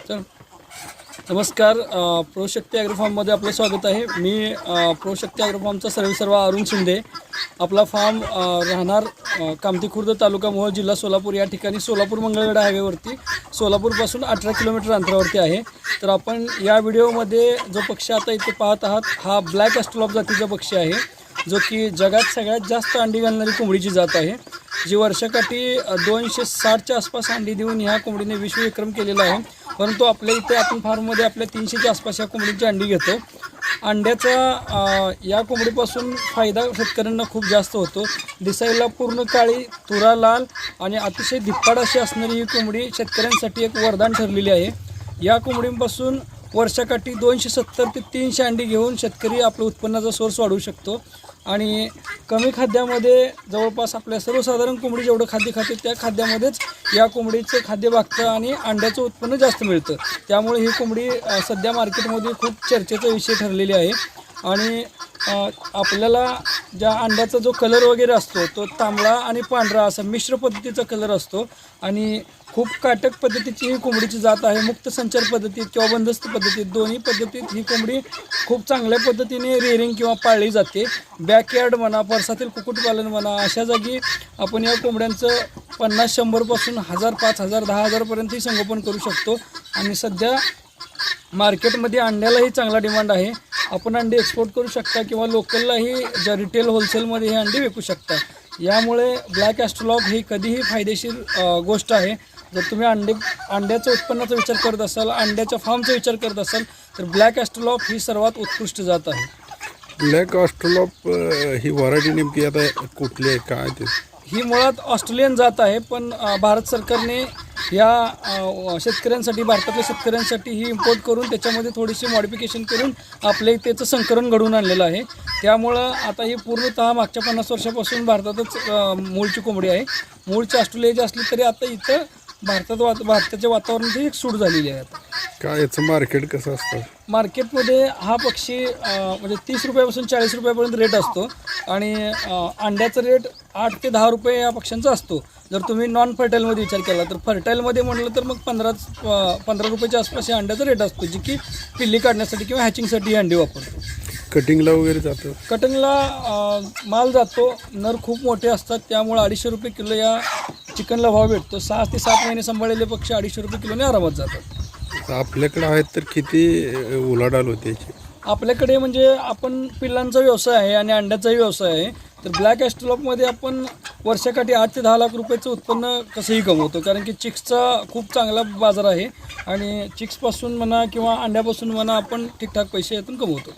तर नमस्कार, प्रोशक्ती ॲग्रोफार्ममध्ये आपलं स्वागत आहे। मी प्रोशक्ती ॲग्रोफार्मचा सर्वेसर्वा अरुण शिंदे। आपला फार्म राहणार कामठी खुर्द तालुका मोहोळ जिल्हा सोलापूर या ठिकाणी सोलापूर मंगळवेढा हायवेवरती सोलापूरपासून 18 किलोमीटर अंतरावरती आहे। तर आपण या व्हिडिओमध्ये जो पक्षी आता इथे पाहत आहात हा ब्लॅक ॲस्ट्रोलॉप जातीचा पक्षी आहे, जो की जगात सगळ्यात जास्त अंडी घालणारी कोंबडीची जात आहे, जी वर्षाकाठी 260च्या आसपास अंडी देऊन ह्या कोंबडीने विश्वविक्रम केलेला आहे। परंतु आपल्या इथे आपण फार्ममध्ये आपल्या 300च्या आसपास या कोंबडीची अंडी घेतो। अंड्याचा या कोंबडीपासून फायदा शेतकऱ्यांना खूप जास्त होतो। दिसायला पूर्ण काळी, तुरा लाल आणि अतिशय धिप्पाड अशी असणारी ही कोंबडी शेतकऱ्यांसाठी एक वरदान ठरलेली आहे। या कोंबडीपासून वर्षाकाठी 270 ते 300 अंडी घेऊन शेतकरी आपलं उत्पन्नाचा सोर्स वाढवू शकतो। आणि कमी खाद्यामध्ये जवळपास आपल्या सर्वसाधारण कोंबडी जेवढं खाद्य खाते त्या खाद्यामध्येच या कोंबडीचं खाद्य भागतं आणि अंड्याचं उत्पन्न जास्त मिळतं। त्यामुळे ही कोंबडी सध्या मार्केटमध्ये खूप चर्चेचा विषय ठरलेली आहे। आणि आपल्याला ज्या अंड्याचा जो कलर वगैरे असतो तो तांबडा आणि पांढरा असा मिश्र पद्धतीचा कलर असतो आणि खूप काटक पद्धतीची ही कोंबडीची जात आहे। मुक्त संचार पद्धतीत किंवा बंदस्त पद्धतीत दोन्ही पद्धतीत ही कोंबडी खूप चांगल्या पद्धतीने रेअरिंग किंवा पाळली जाते। बॅकयार्ड म्हणा, परसातील कुक्कुटपालन म्हणा, अशा जागी आपण या कोंबड्यांचं 50-100 पासून 1000, 5000, 10000 पर्यंतही संगोपन करू शकतो। आणि सध्या मार्केटमध्ये अंड्यालाही चांगला डिमांड आहे। आपण अंडी एक्सपोर्ट करू शकता किंवा लोकललाही ज्या रिटेल होलसेलमध्ये हे अंडी विकू शकता। यामुळे ब्लॅक ॲस्ट्रोलॉप ही कधीही फायदेशीर गोष्ट आहे। जर तुम्ही अंड्याचा उत्पन्नाचा विचार करत असाल, अंड्याच्या फार्मचा विचार करत असाल तर ब्लॅक ॲस्ट्रोलॉप ही सर्वात उत्कृष्ट जात आहे। ब्लॅक ॲस्ट्रोलॉप ही व्हरायटी नेमकी आता कुठली आहे, काय ते? ही मुळात ऑस्ट्रेलियन जात आहे, पण भारत सरकारने या शेतकऱ्यांसाठी, भारतातल्या शेतकऱ्यांसाठी ही इम्पोर्ट करून त्याच्यामध्ये थोडीशी मॉडिफिकेशन करून आपल्या त्याचं संकलन घडवून आणलेलं आहे। त्यामुळं आता ही पूर्णतः मागच्या 50 वर्षापासून भारतातच मूळची कोंबडी आहे। मूळची ऑस्ट्रेलियाची असली तरी आता इथं भारताच्या वातावरणात एक सूट झालेली आहे। आता काय याचं मार्केट कसं असतं? मार्केटमध्ये हा पक्षी म्हणजे 30 रुपयापासून 40 रुपयापर्यंत रेट असतो आणि अंड्याचा रेट 8 ते 10 रुपये या पक्ष्यांचा असतो। जर तुम्ही नॉन फर्टाईलमध्ये विचार केला तर फर्टाईलमध्ये म्हटलं तर मग 15 रुपयाच्या आसपास या अंड्याचा रेट असतो, जी की पिल्ली काढण्यासाठी किंवा हॅचिंगसाठी ही अंडी वापरतो। कटिंगला वगैरे जातं? कटिंगला माल जातो, नर खूप मोठे असतात, त्यामुळे 250 रुपये किलो या चिकनला भाव भेटतो। 6 ते 7 महिने सांभाळलेले पक्षी 250 रुपये किलोने आरामात जातात। आपल्याकडे आहेत तर किती उलाढाल होते याची? आपल्याकडे म्हणजे आपण पिल्लांचा व्यवसाय आहे आणि अंड्याचाही व्यवसाय आहे। तर ब्लॅक ॲस्ट्रोलॉपमध्ये आपण वर्षाकाठी 8 ते 10 लाख रुपयाचं उत्पन्न कसंही कमवतो, कारण की चिक्सचा खूप चांगला बाजार आहे आणि चिक्सपासून म्हणा किंवा अंड्यापासून म्हणा आपण ठीकठाक पैसे यातून कमवतो।